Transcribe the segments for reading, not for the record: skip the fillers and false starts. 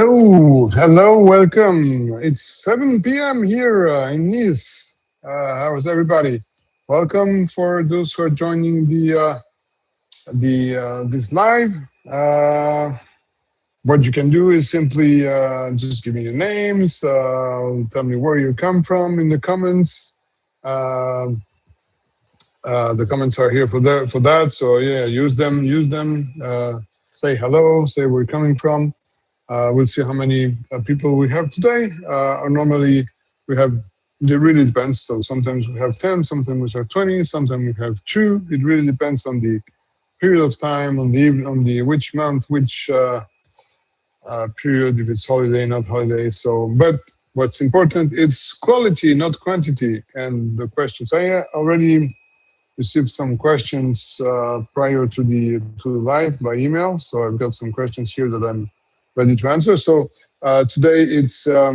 Hello, welcome. It's 7 p.m. here in Nice. How is everybody? Welcome for those who are joining the this live. What you can do is simply just give me your names, tell me where you come from in the comments. Uh, the comments are here for that. So yeah, use them. Say hello. Say where you're coming from. We'll see how many people we have today. Normally, we have, it really depends. So sometimes we have 10, sometimes we have 20, sometimes we have 2. It really depends on the period of time, on the which month, which period, if it's holiday, not holiday. So, but what's important, it's quality, not quantity. And the questions, I already received some questions prior to the live by email. So I've got some questions here that I'm ready to answer. So today it's a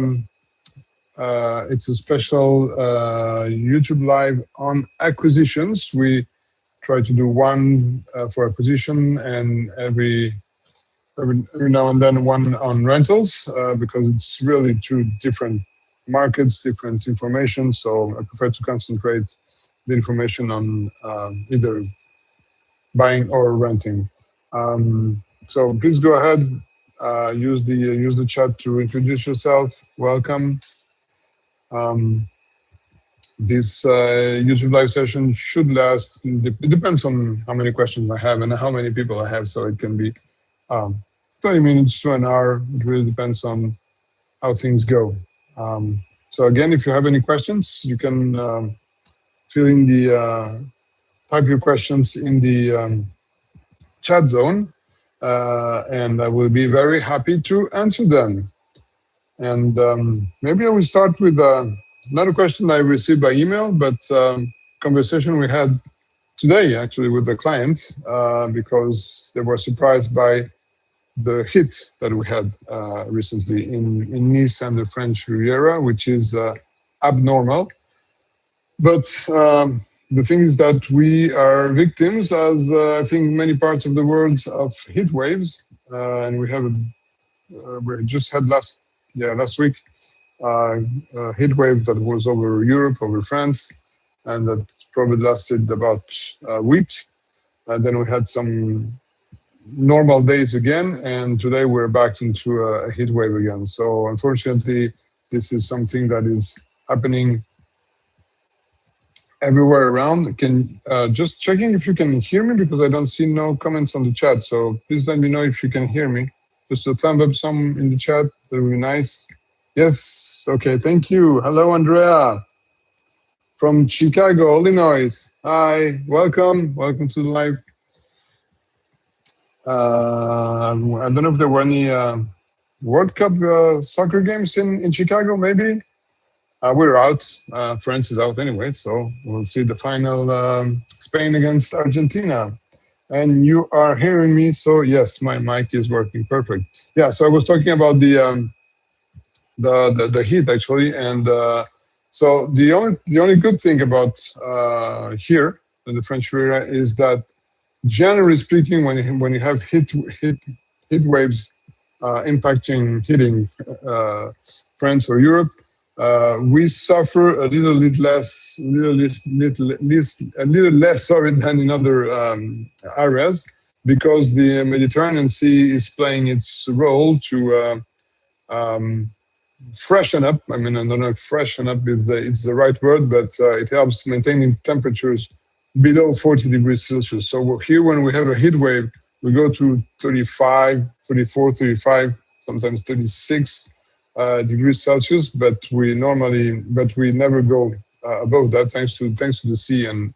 special YouTube live on acquisitions. We try to do one for acquisition and every now and then one on rentals because it's really two different markets, different information. So I prefer to concentrate the information on either buying or renting. So please go ahead. Use the chat to introduce yourself. Welcome. This YouTube live session should last. It depends on how many questions I have and how many people I have. So it can be 20 minutes to an hour. It really depends on how things go. So again, if you have any questions, you can fill in the type your questions in the chat zone. And I will be very happy to answer them. And maybe I will start with another question I received by email, but conversation we had today actually with the client because they were surprised by the hit that we had recently in Nice and the French Riviera, which is abnormal. But the thing is that we are victims, as I think many parts of the world, of heat waves, and we just had last week a heat wave that was over Europe, over France, and that probably lasted about a week. And then we had some normal days again, and today we're back into a heat wave again. So unfortunately, this is something that is happening everywhere around. Can just checking if you can hear me because I don't see no comments on the chat. So please let me know if you can hear me. Just a thumb up some in the chat. That would be nice. Yes. Okay. Thank you. Hello, Andrea from Chicago, Illinois. Hi. Welcome. Welcome to the live. I don't know if there were any World Cup soccer games in Chicago. Maybe. We're out. France is out anyway, so we'll see the final Spain against Argentina. And you are hearing me, so yes, my mic is working perfect. Yeah, so I was talking about the heat actually, and so the only good thing about here in the French Riviera is that generally speaking, when you have heat waves hitting France or Europe. We suffer a little less than in other areas because the Mediterranean Sea is playing its role to freshen up. I mean, I don't know if freshen up if it's the right word, but it helps maintaining temperatures below 40 degrees Celsius. So here, when we have a heat wave, we go to 35, 34, 35, sometimes 36. Degrees Celsius, but we never go above that thanks to the sea and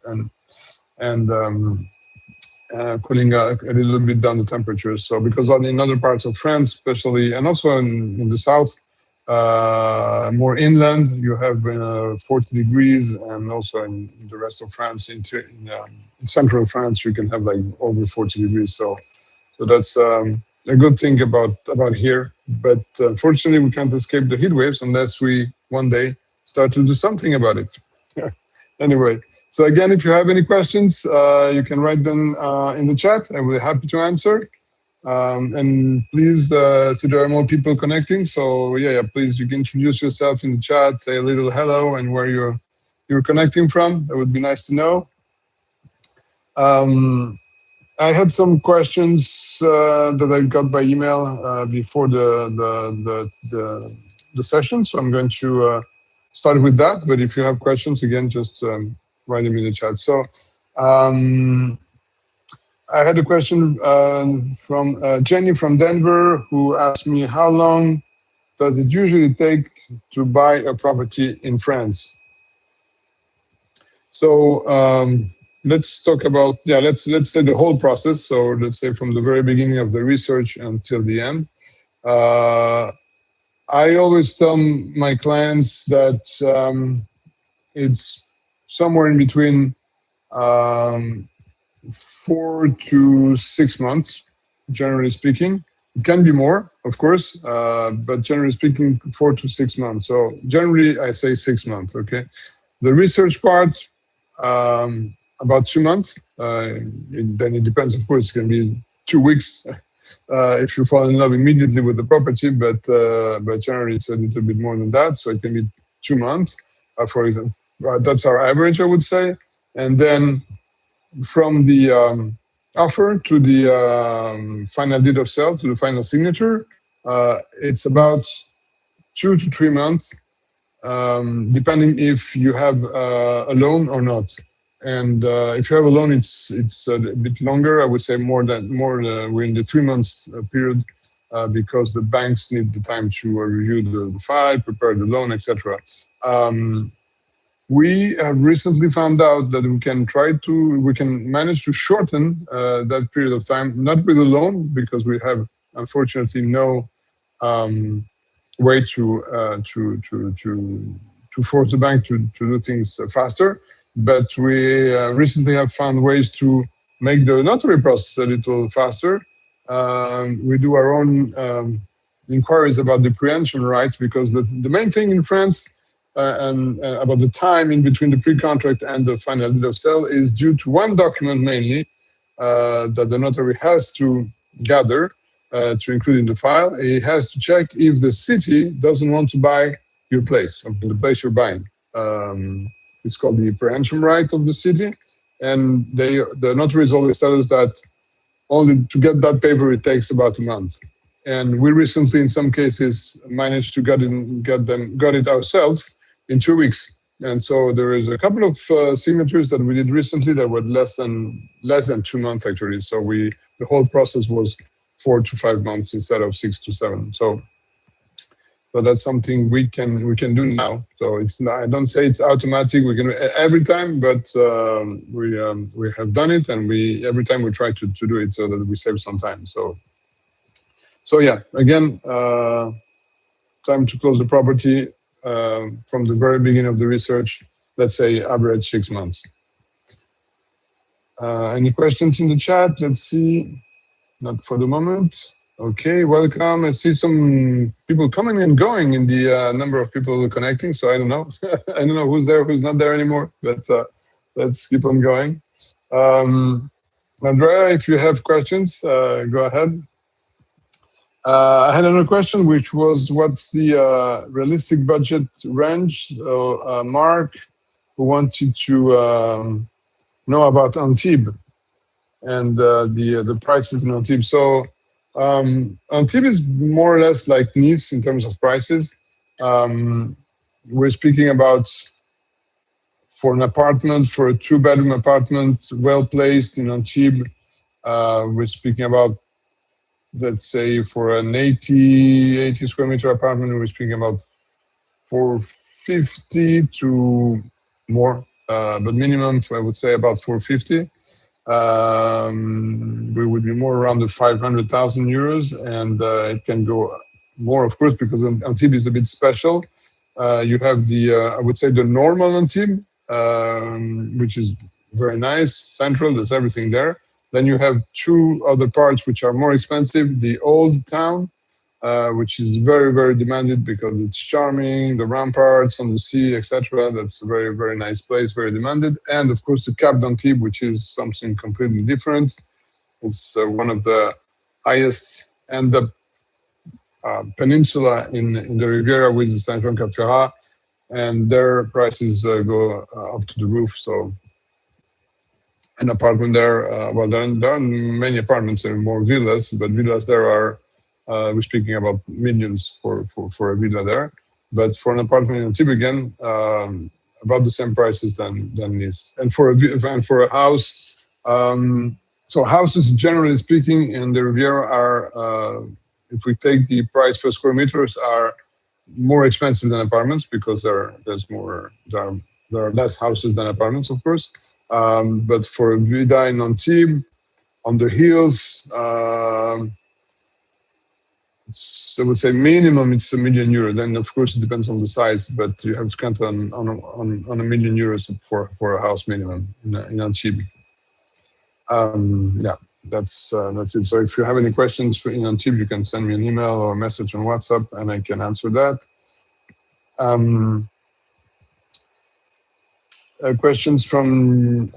cooling a little bit down the temperatures. So because in other parts of France, especially, and also in the south, more inland, you have 40 degrees, and also in the rest of France, in central France, you can have like over 40 degrees. So that's a good thing about here, but unfortunately we can't escape the heat waves unless we one day start to do something about it. Anyway, so again, if you have any questions, you can write them in the chat. I will be happy to answer. And please, so there are more people connecting. So yeah, please, you can introduce yourself in the chat, say a little hello and where you're connecting from. That would be nice to know. I had some questions that I got by email before the session, so I'm going to start with that. But if you have questions, again, just write them in the chat. So I had a question from Jenny from Denver, who asked me, how long does it usually take to buy a property in France? So let's talk about, let's take the whole process. So let's say from the very beginning of the research until the end. I always tell my clients that it's somewhere in between 4 to 6 months, generally speaking. It can be more, of course, but generally speaking, 4 to 6 months. So generally, I say 6 months, okay? The research part, about 2 months. Then it depends, of course, it can be 2 weeks if you fall in love immediately with the property, but generally it's a little bit more than that. So it can be 2 months, for example. That's our average, I would say. And then from the offer to the final deed of sale, to the final signature, it's about 2 to 3 months, depending if you have a loan or not. And if you have a loan, it's a bit longer. I would say we're in the 3 months period because the banks need the time to review the file, prepare the loan, etc. We have recently found out that we can manage to shorten that period of time, not with a loan, because we have unfortunately no way to force the bank to do things faster. But we recently have found ways to make the notary process a little faster. We do our own inquiries about the preemption right, because the main thing in France and about the time in between the pre-contract and the final deed of sale is due to one document mainly that the notary has to gather to include in the file. He has to check if the city doesn't want to buy your place, the place you're buying. It's called the preemption right of the city. And the notaries always tell us that only to get that paper, it takes about a month. And we recently, in some cases, managed to got it ourselves in 2 weeks. And so there is a couple of signatures that we did recently that were less than 2 months actually. So the whole process was 4 to 5 months instead of 6 to 7. So that's something we can do now. So it's not, I don't say it's automatic. We can do it every time, but we have done it, and every time we try to do it so that we save some time. So yeah, again, time to close the property from the very beginning of the research. Let's say average 6 months. Any questions in the chat? Let's see. Not for the moment. Okay, welcome. I see some people coming and going in the number of people connecting. So I don't know. I don't know who's there, who's not there anymore. But let's keep on going. Andrea, if you have questions, go ahead. I had another question, which was, what's the realistic budget range? Mark, who wanted to know about Antibes and the prices in Antibes. So Antibes is more or less like Nice in terms of prices. We're speaking about, for an apartment, for a 2-bedroom apartment, well placed in Antibes, we're speaking about, let's say, for an 80 square meter apartment, we're speaking about 450 to more, but minimum, I would say about 450. We would be more around the 500,000 euros, and it can go more, of course, because Antibes is a bit special. You have I would say, the normal Antibes, which is very nice, central, there's everything there. Then you have 2 other parts which are more expensive. The old town, which is very, very demanded because it's charming, the ramparts on the sea, etc. That's a very, very nice place, very demanded. And of course, the Cap d'Antibes, which is something completely different. It's one of the highest end up peninsula in the Riviera with Saint Jean Cap Ferrat, and their prices go up to the roof. So an apartment there, well, there are many apartments and more villas, but villas there are, we're speaking about millions for a villa there. But for an apartment in Antibes, again, about the same prices than this. And for a house, so houses, generally speaking, in the Riviera are, if we take the price per square meters, are more expensive than apartments because there are less houses than apartments, of course. But for a villa in Antibes, on the hills, I would say minimum it's €1 million. Then of course it depends on the size, but you have to count on €1 million for a house minimum in Antibes. Yeah, that's it. So if you have any questions in Antibes, you can send me an email or a message on WhatsApp, and I can answer that. Questions from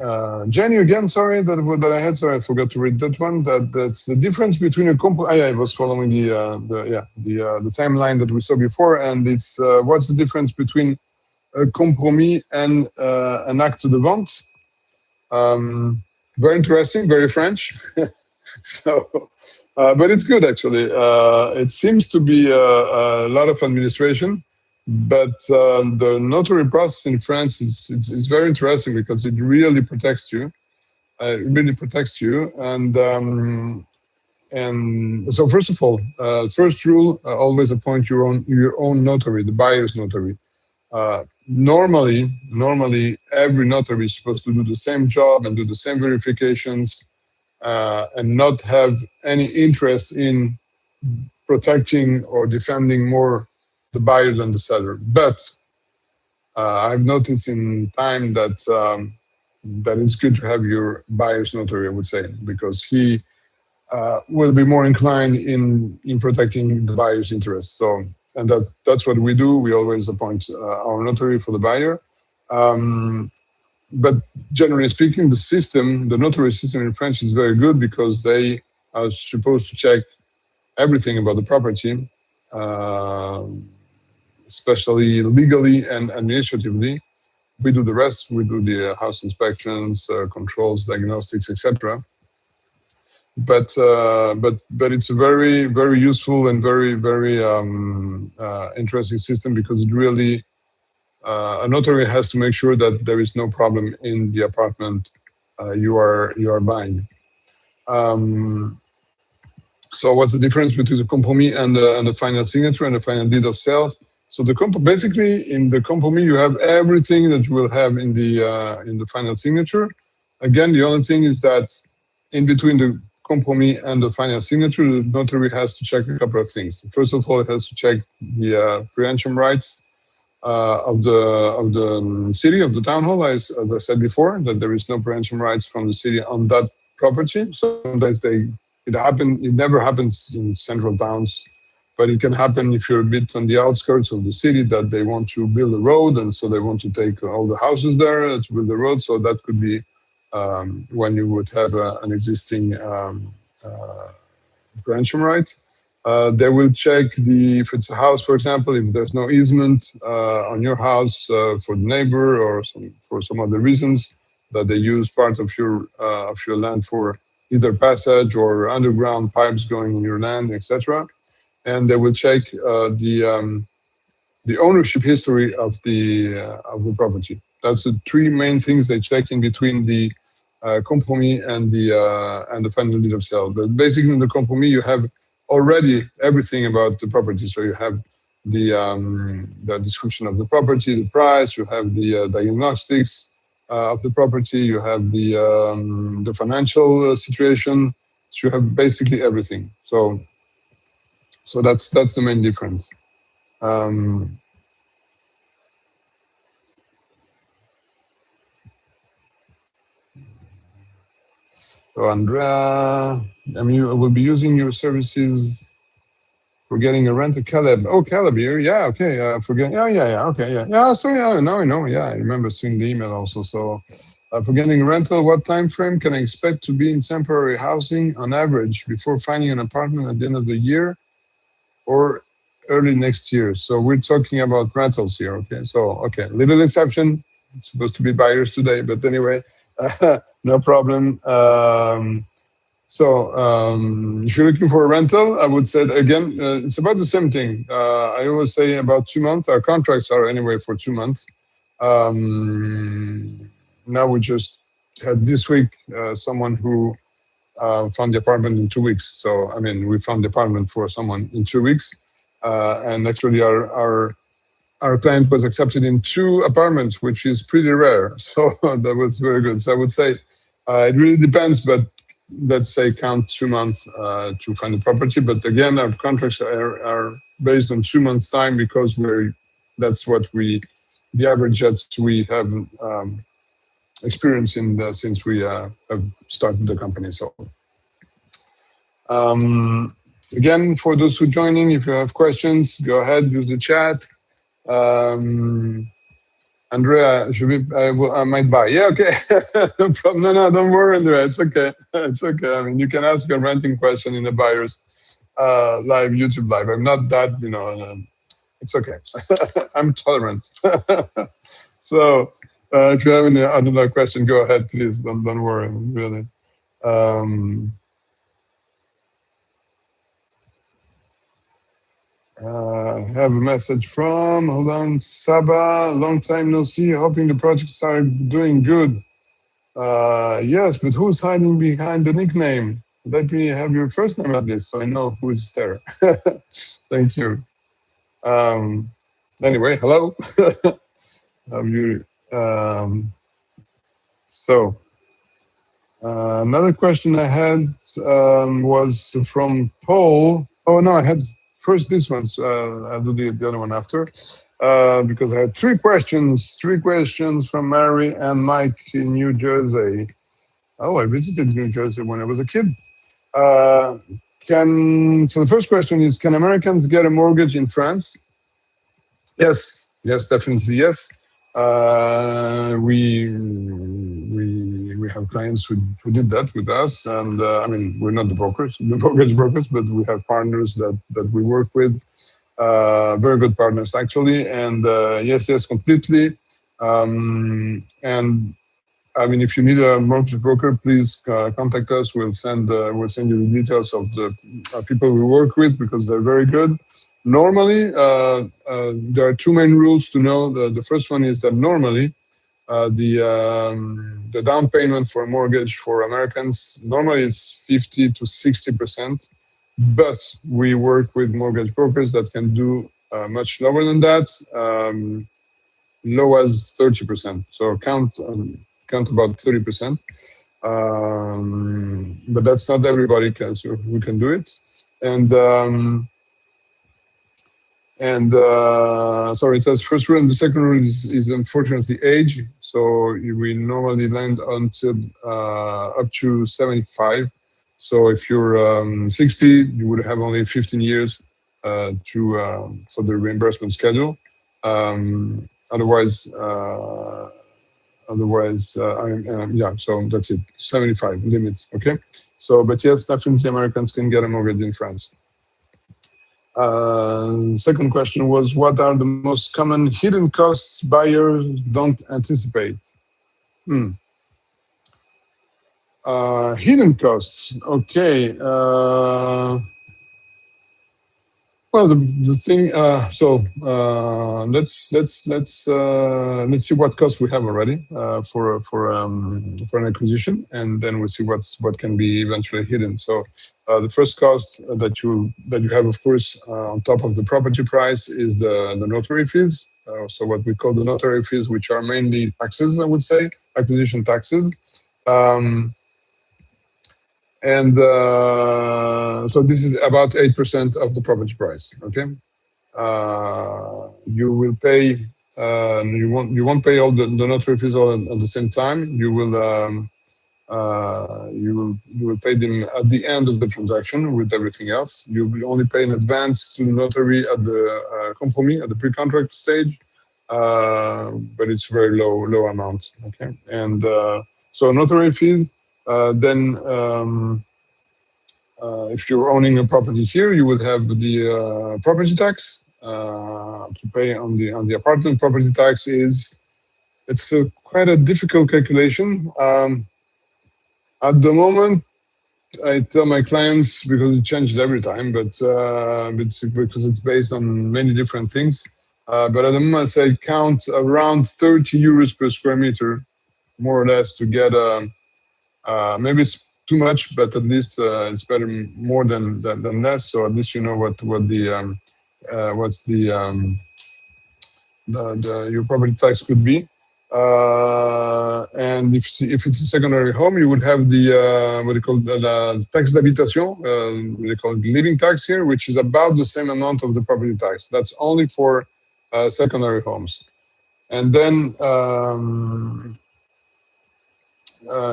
Jenny again. Sorry that I had. Sorry, I forgot to read that one. That's the difference between a I was following the timeline that we saw before, and it's what's the difference between a compromis and an acte de vente. Very interesting, very French. So, but it's good actually. It seems to be a lot of administration. But the notary process in France is very interesting because it really protects you. And so first of all, first rule: always appoint your own notary, the buyer's notary. Normally, every notary is supposed to do the same job and do the same verifications, and not have any interest in protecting or defending more the buyer than the seller. But I've noticed in time that that it's good to have your buyer's notary, I would say, because he will be more inclined in protecting the buyer's interests. So, and that's what we do. We always appoint our notary for the buyer. But generally speaking, the notary system in France is very good because they are supposed to check everything about the property, especially legally and administratively. We do the rest. We do the house inspections, controls, diagnostics, etc. But it's a very, very useful and very, very interesting system because it really a notary has to make sure that there is no problem in the apartment you are buying. So what's the difference between the compromis and the final signature and the final deed of sale? So basically in the compromis you have everything that you will have in the final signature. Again, the only thing is that in between the compromis and the final signature, the notary has to check a couple of things. First of all, it has to check the preemption rights of the city, of the town hall, as I said before, that there is no preemption rights from the city on that property. So sometimes it never happens in central towns, but it can happen if you're a bit on the outskirts of the city that they want to build a road, and so they want to take all the houses there to build the road. So that could be when you would have an existing preemption right. They will check if it's a house, for example, if there's no easement on your house for the neighbor or for some other reasons that they use part of your land for either passage or underground pipes going in your land, etc. And they will check the ownership history of the property. That's the three main things they check in between the compromis and the final deed of sale. But basically, in the compromis, you have already everything about the property. So you have the description of the property, the price. You have the diagnostics of the property. You have the financial situation. So you have basically everything. So that's the main difference. So Andrea, you will be using your services for getting a rent a Caleb. Oh, Caleb here. Yeah, okay. Forget. Yeah. Okay, yeah. Yeah, so yeah, now I know. Yeah, I remember seeing the email also. So For getting rental, what time frame can I expect to be in temporary housing on average before finding an apartment at the end of the year or early next year? So we're talking about rentals here, okay? So, okay, little exception. It's supposed to be buyers today, but anyway, no problem. If you're looking for a rental, I would say that, again, it's about the same thing. I always say about 2 months. Our contracts are anyway for 2 months. Now we just had this week someone who found the apartment in 2 weeks. So I mean, we found the apartment for someone in 2 weeks, and actually our client was accepted in 2 apartments, which is pretty rare. So that was very good. So I would say it really depends, but let's say count 2 months to find the property. But again, our contracts are based on 2 months time because that's what the average that we have experience in since we have started the company. So again, for those who are joining, if you have questions, go ahead, use the chat. Andrea, I might buy. Yeah, okay. No problem. No, don't worry, Andrea. It's okay. It's okay. I mean, you can ask a renting question in the buyer's live YouTube live. I'm not that, it's okay. I'm tolerant. So if you have any another question, go ahead, please. Don't worry, really. I have a message from, hold on, Saba, long time no see, hoping the projects are doing good. Yes, but who's hiding behind the nickname? Let me have your first name at least so I know who's there. Thank you. Anyway, hello. Have you, another question I had was from Paul. Oh, no, I had first this one. So I'll do the other one after. Because I had 3 questions from Mary and Mike in New Jersey. Oh, I visited New Jersey when I was a kid. So the first question is, can Americans get a mortgage in France? Yes, definitely yes. We have clients who did that with us, and I mean, we're not the mortgage brokers, but we have partners that we work with, very good partners actually, and yes, completely. And I mean, if you need a mortgage broker, please contact us. We'll send you the details of the people we work with because they're very good. Normally, there are 2 main rules to know. The first one is that normally the down payment for a mortgage for Americans normally is 50 to 60%, but we work with mortgage brokers that can do much lower than that, low as 30%. So count about 30%. But that's not everybody who can do it. Sorry, it says first rule, and the second rule is unfortunately age. So we normally lend until up to 75. So if you're 60, you would have only 15 years for the reimbursement schedule. Otherwise, so that's it. 75 limits. Okay. So, but yes, definitely Americans can get a mortgage in France. Second question was, what are the most common hidden costs buyers don't anticipate? Hidden costs. Okay. Well, the thing. Let's see what costs we have already for an acquisition, and then we'll see what can be eventually hidden. So the first cost that you have, of course, on top of the property price is the notary fees. So what we call the notary fees, which are mainly taxes, I would say, acquisition taxes. So this is about 8% of the property price. Okay, you will pay. You won't pay all the notary fees all at the same time. You will pay them at the end of the transaction with everything else. You will only pay in advance to the notary at the compromis, at the pre-contract stage. but it's very low amount. Okay, and so notary fees. Then if you're owning a property here, you would have the property tax to pay on the apartment. Property tax is quite a difficult calculation. At the moment, I tell my clients, because it changes every time, but because it's based on many different things. But at the moment, I say count around 30 euros per square meter, more or less, to get maybe it's too much, but at least it's better more than less. So at least you know what the what's the your property tax could be. And if it's a secondary home, you would have the what they call the taxe d'habitation, they call it living tax here, which is about the same amount of the property tax. That's only for secondary homes. And then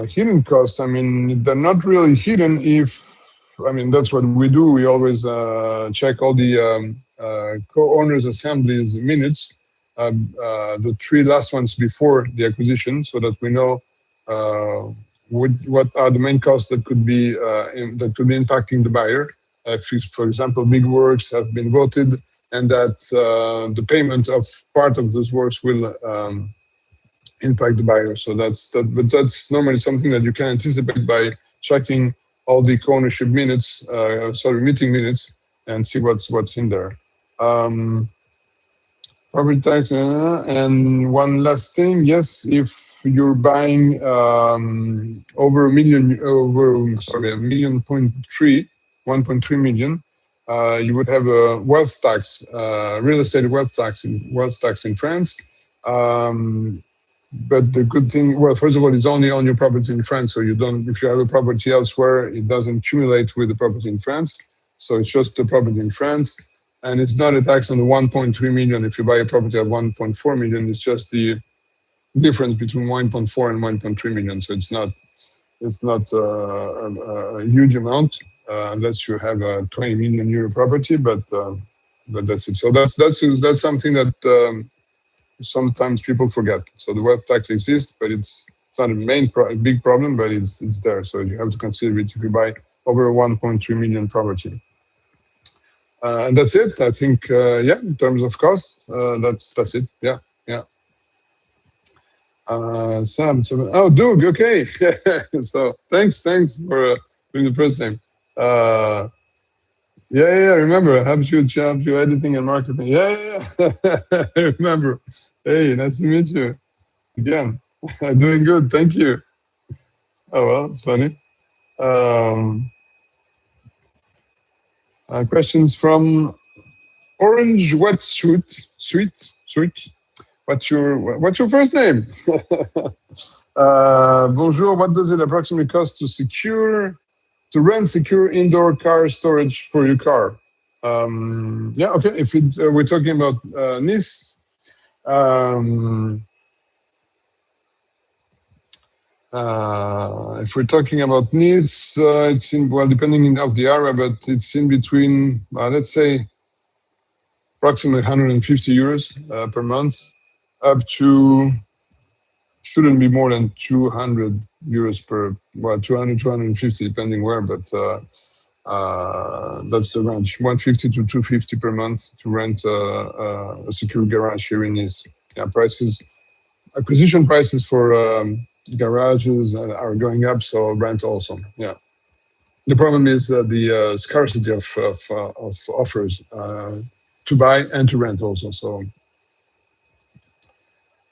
hidden costs, I mean, they're not really hidden I mean, that's what we do. We always check all the co-owners assemblies minutes, the 3 last ones before the acquisition, so that we know what are the main costs that could be impacting the buyer. If, for example, big works have been voted, and that the payment of part of those works will impact the buyer. So but that's normally something that you can anticipate by checking all the co-ownership minutes, meeting minutes, and see what's in there. Property tax, and one last thing, yes, if you're buying over a million, a million point three, 1.3 million, you would have a wealth tax, real estate wealth tax in France. But the good thing, well, first of all, it's only on your property in France. So if you have a property elsewhere, it doesn't accumulate with the property in France. So it's just the property in France. And it's not a tax on the 1.3 million. If you buy a property at 1.4 million, it's just the difference between 1.4 and 1.3 million. So it's not a huge amount unless you have a 20 million euro property, but that's it. So that's something that sometimes people forget. So the wealth tax exists, but it's not a big problem, but it's there. So you have to consider it if you buy over a 1.3 million property. And that's it. I think, in terms of cost, that's it. Yeah. Sam, Doug, okay. So thanks for doing the first name. Yeah, remember, I helped you editing and marketing. Yeah. I remember. Hey, nice to meet you again. Doing good, thank you. Oh, well, it's funny. Questions from Orange Wetsuit. Sweet. What's your first name? Bonjour. What does it approximately cost to rent secure indoor car storage for your car? Okay. If we're talking about Nice, if we're talking about Nice, it's depending on the area, but it's in between, let's say, approximately 150 euros per month, up to, shouldn't be more than 200 euros 250, depending where, but that's the range, 150 to 250 per month to rent a secure garage here in Nice. Yeah, acquisition prices for garages are going up, so rent also. Yeah. The problem is the scarcity of offers to buy and to rent also. So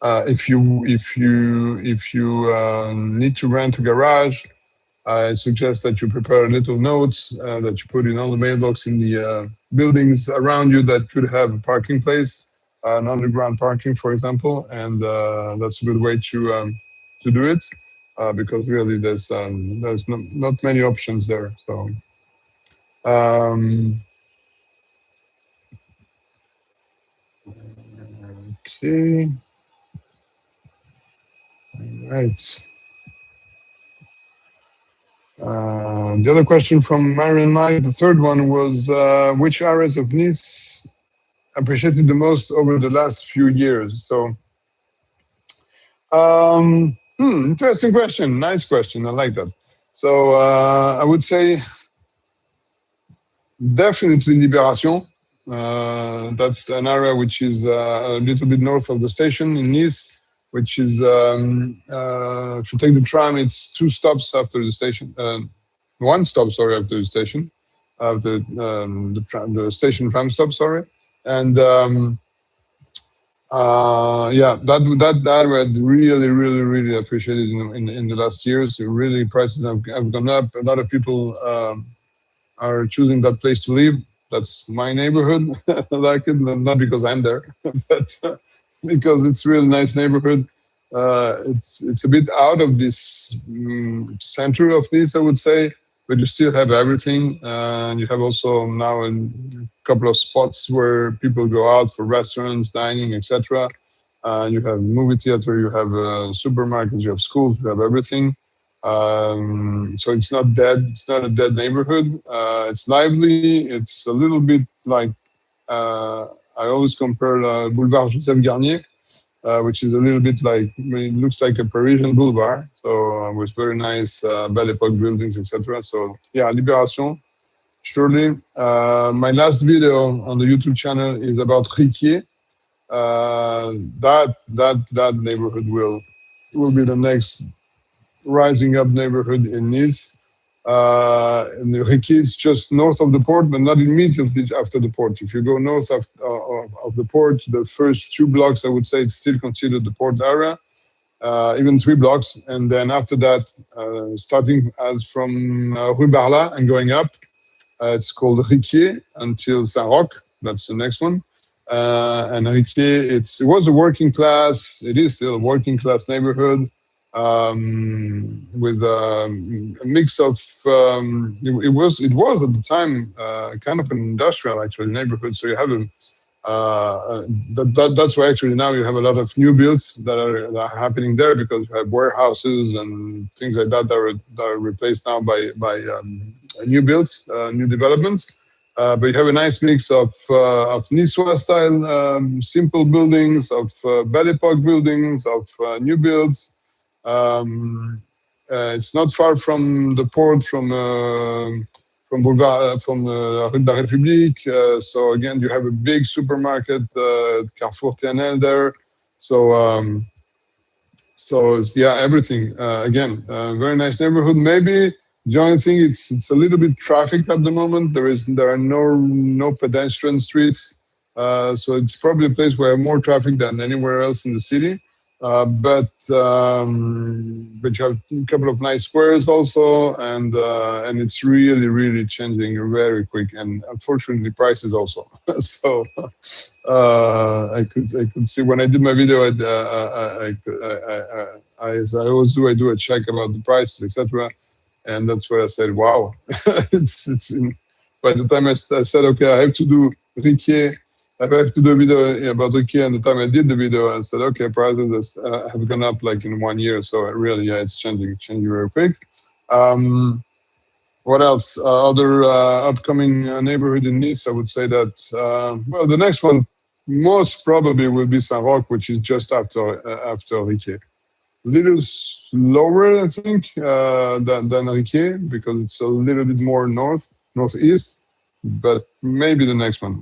if you need to rent a garage, I suggest that you prepare little notes that you put in all the mailbox in the buildings around you that could have a parking place, an underground parking, for example, and that's a good way to do it because really there's not many options there. So. Okay. Right. The other question from Marion Knight, the third one was which areas of Nice appreciated the most over the last few years? So, interesting question. Nice question. I like that. So I would say definitely Libération. That's an area which is a little bit north of the station in Nice, which is, if you take the tram, it's 2 stops after the station. 1 stop, sorry, after the station, after the station tram stop, sorry. And yeah, that I would really appreciated in the last years. Really, prices have gone up. A lot of people are choosing that place to live. That's my neighborhood. I like it, not because I'm there, but because it's a really nice neighborhood. It's a bit out of this center of this, I would say, but you still have everything. And you have also now a couple of spots where people go out for restaurants, dining, etc. You have movie theater, you have supermarkets, you have schools, you have everything. So it's not dead. It's not a dead neighborhood. It's lively. It's a little bit like I always compare Boulevard Joseph Garnier, which is a little bit like it looks like a Parisian boulevard. So with very nice Belle Époque buildings, etc. So yeah, Libération. Surely, my last video on the YouTube channel is about Riquier. That neighborhood will be the next rising up neighborhood in Nice. And Riquier is just north of the port, but not immediately after the port. If you go north of the port, the first 2 blocks, I would say, it's still considered the port area, even 3 blocks. And then after that, starting as from Rue Barla and going up, it's called Riquier until Saint-Roch. That's the next one. And Riquier, it was a working class. It is still a working class neighborhood. With a mix of it was at the time kind of an industrial actually neighborhood. So you have that's why actually now you have a lot of new builds that are happening there because you have warehouses and things like that are replaced now by new builds, new developments. But you have a nice mix of Niçois style simple buildings, of Belle Époque buildings, of new builds. It's not far from the port, from Boulevard, from Rue de la République. So again, you have a big supermarket, Carrefour TNL there. So yeah, everything. Again, very nice neighborhood. Maybe the only thing it's a little bit traffic at the moment. There are no pedestrian streets. So it's probably a place where more traffic than anywhere else in the city. But you have a couple of nice squares also, and it's really changing very quick. And unfortunately, prices also. So I could see when I did my video, as I always do, I do a check about the prices, etc. And that's where I said, "Wow!" By the time I said, "Okay, I have to do Riquier." I have to do a video about Riquier, and the time I did the video, I said, okay, prices have gone up like in 1 year. So really, yeah, it's changing very quick. What else? Other upcoming neighborhood in Nice, I would say that, well, the next one most probably will be Saint-Roch, which is just after Riquier. A little slower, I think, than Riquier, because it's a little bit more northeast, but maybe the next one.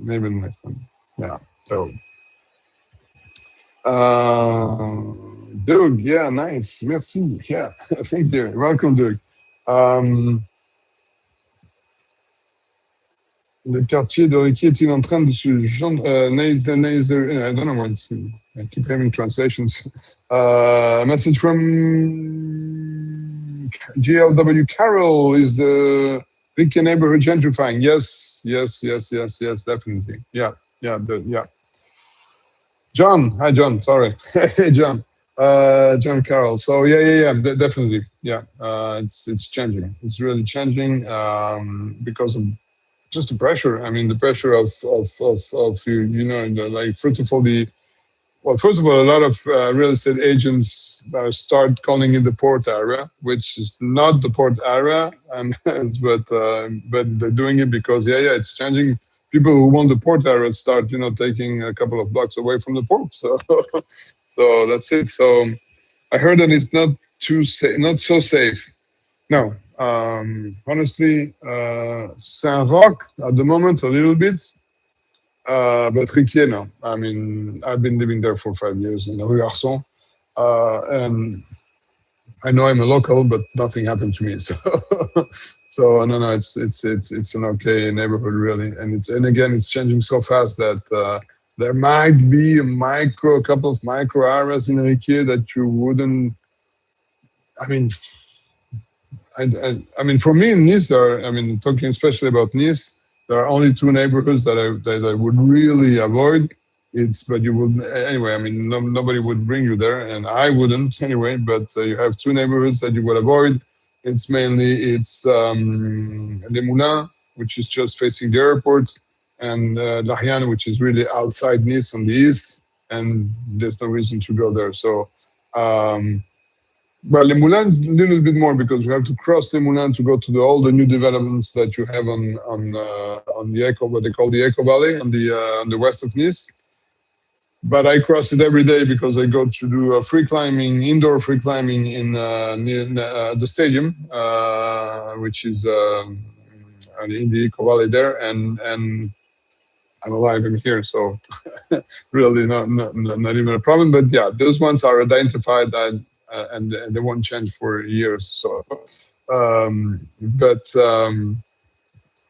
Yeah. So, Doug, yeah, nice. Merci. Yeah, thank you. Welcome, Doug. Le quartier de Riquier est-il en train de se I don't know what it's, I keep having translations. Message from GLW Carol, is the Riquier neighborhood gentrifying? Yes, definitely. Yeah. John, hi John. Sorry, hey John. John Carroll. So yeah, definitely. Yeah, it's changing. It's really changing because of just the pressure. I mean, the pressure of like first of all, a lot of real estate agents start calling it the port area, which is not the port area, and but they're doing it because yeah, it's changing. people who want the port area start, taking a couple of blocks away from the port. So, so that's it. So I heard that it's not too safe, not so safe. No, honestly, Saint-Roch at the moment a little bit, but Riquier, no. I mean, I've been living there for 5 years in Rue Arson, and I know I'm a local, but nothing happened to me. So, so no, it's an okay neighborhood really, and again, it's changing so fast that there might be a couple of micro areas in Riquier that you wouldn't. I mean, I mean, for me in Nice, talking especially about Nice, there are only two neighborhoods that I would really avoid. But you would anyway. I mean, nobody would bring you there, and I wouldn't anyway. But you have two neighborhoods that you would avoid. It's Les Moulins, which is just facing the airport, and Lariane, which is really outside Nice on the east, and there's no reason to go there. So. Well, Les Moulins a little bit more because you have to cross Les Moulins to go to all the new developments that you have on the Echo, what they call the Echo Valley on the west of Nice. But I cross it every day because I go to do indoor free climbing in near the stadium, which is in the Echo Valley there, and I'm alive. I'm here, so really not even a problem. But yeah, those ones are identified and they won't change for years. So,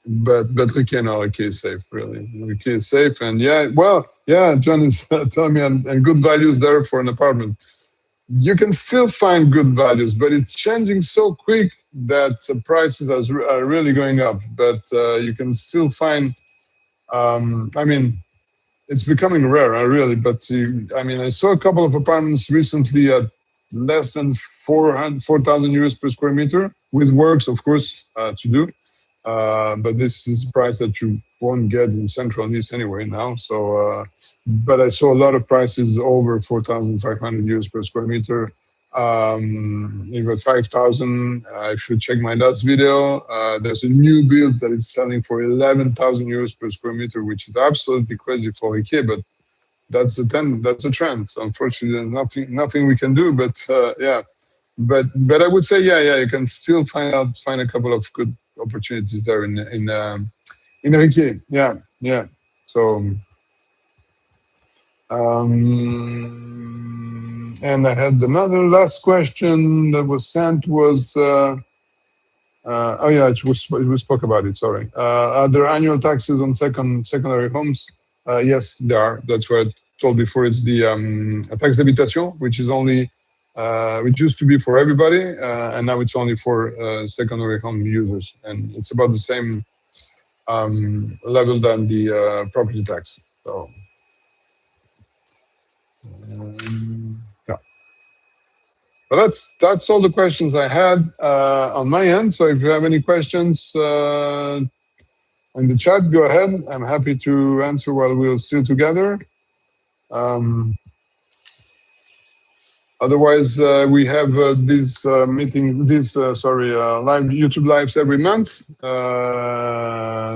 but Riquier is safe, really. Riquier is safe, and John is telling me, and good values there for an apartment. You can still find good values, but it's changing so quick that the prices are really going up. But you can still find. It's becoming rare, really. But I saw a couple of apartments recently at less than 4,000 euros per square meter, with works, of course, to do. But this is a price that you won't get in central Nice anyway now. So, but I saw a lot of prices over 4,500 euros per square meter. Even 5,000. I should check my last video. There's a new build that is selling for 11,000 euros per square meter, which is absolutely crazy for IKEA. But that's the trend. So unfortunately, there's nothing we can do. But but I would say you can still find a couple of good opportunities there in Riquier. Yeah. So and I had another last question that was sent was we spoke about it. Sorry. Are there annual taxes on secondary homes? Yes, there are. That's what I told before. It's the taxe d'habitation, which used to be for everybody, and now it's only for secondary home users, and it's about the same level than the property tax. So, yeah. But that's all the questions I had on my end. So if you have any questions in the chat, go ahead. I'm happy to answer while we're still together. Otherwise, we have these live YouTube lives every month.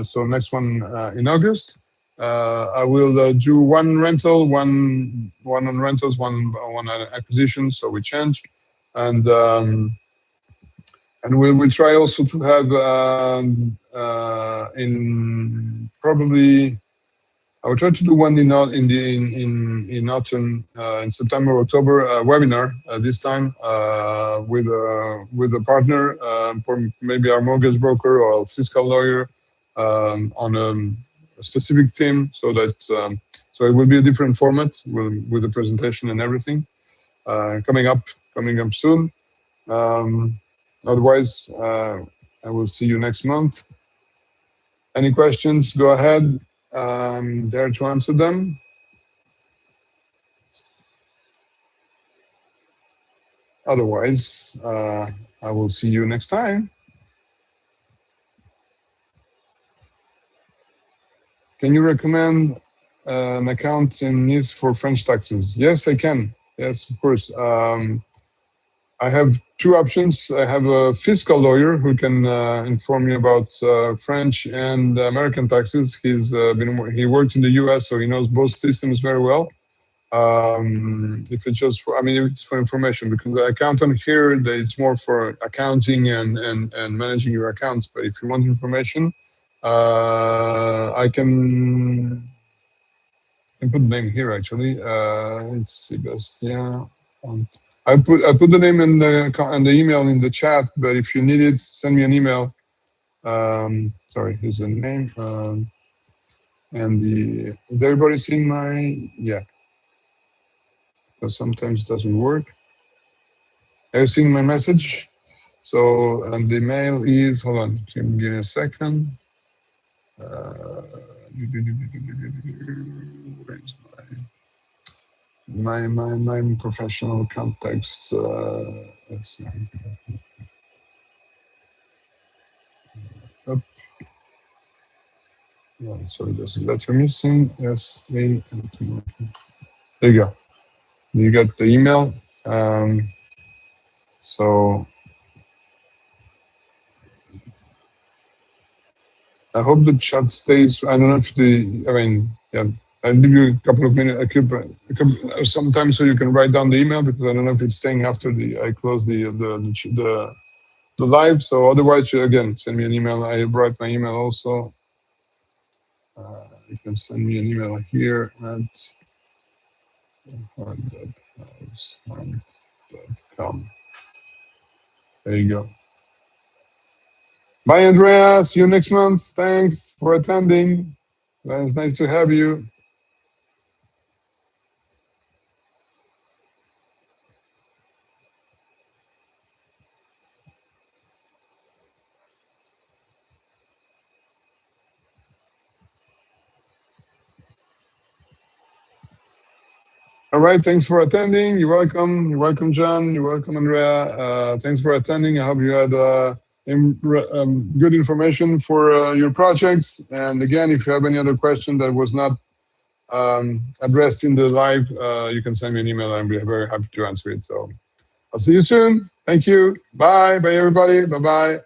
So next one in August. I will do one rental, one on rentals, one on acquisition. So we change, and we'll try also to have in probably. I will try to do one in autumn, in September, October, webinar this time with a partner, for maybe our mortgage broker or fiscal lawyer on a specific theme, so that so it will be a different format with the presentation and everything coming up soon. Otherwise, I will see you next month. Any questions? Go ahead. There to answer them. Otherwise, I will see you next time. Can you recommend an account in Nice for French taxes? Yes, I can. Yes, of course. I have two options. I have a fiscal lawyer who can inform you about French and American taxes. He worked in the U.S., so he knows both systems very well. If it's just for, I mean, if it's for information, because the accountant here, it's more for accounting and managing your accounts. But if you want information, I can put the name here actually. It's Sebastien. I put the name in the email in the chat. But if you need it, send me an email. Sorry, here's the name. And is everybody seeing my? Yeah. Because sometimes it doesn't work. Have you seen my message? So, and the mail is, hold on, give me a second. Where's my professional contacts? Let's see. Up. Oh, sorry, there's a letter missing. Yes, there you go. You got the email. So I hope the chat stays. I don't know if yeah, I'll give you a couple of minutes, sometime so you can write down the email, because I don't know if it's staying after I close the live. So otherwise, again, send me an email. I brought my email also. You can send me an email here at hard.house.com. There you go. Bye, Andrea. See you next month. Thanks for attending. It's nice to have you. All right, thanks for attending. You're welcome. You're welcome, John. You're welcome, Andrea. Thanks for attending. I hope you had good information for your projects. And again, if you have any other question that was not addressed in the live, you can send me an email. I'll be very happy to answer it. So I'll see you soon. Thank you. Bye. Bye, everybody. Bye-bye.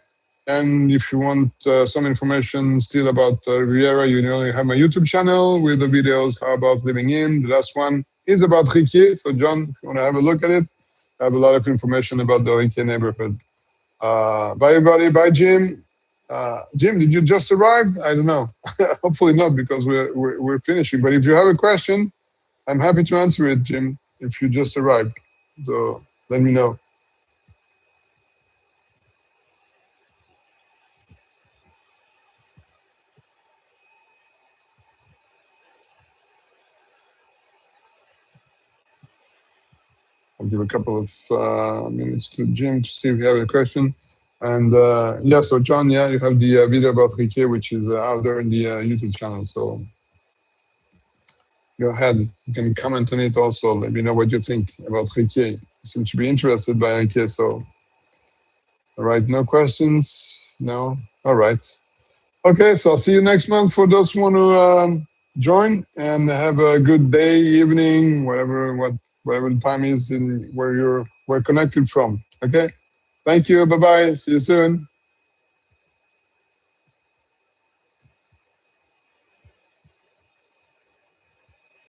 And if you want some information still about Riviera, you know, you have my YouTube channel with the videos how about living in. The last one is about Riquier. So, John, if you want to have a look at it, I have a lot of information about the Riquier neighborhood. Bye, everybody. Bye, Jim. Jim, did you just arrive? I don't know. Hopefully not, because we're finishing. But if you have a question, I'm happy to answer it, Jim, if you just arrived. So let me know. I'll give a couple of minutes to Jim to see if you have a question. And yeah, so John, yeah, you have the video about Riquier, which is out there in the YouTube channel. So go ahead, you can comment on it also. Let me know what you think about Riquier. You seem to be interested by Riquier. So, all right, no questions? No? All right. Okay, so I'll see you next month for those who want to join, and have a good day, evening, whatever the time is in where we're connected from. Okay, thank you. Bye bye. See you soon.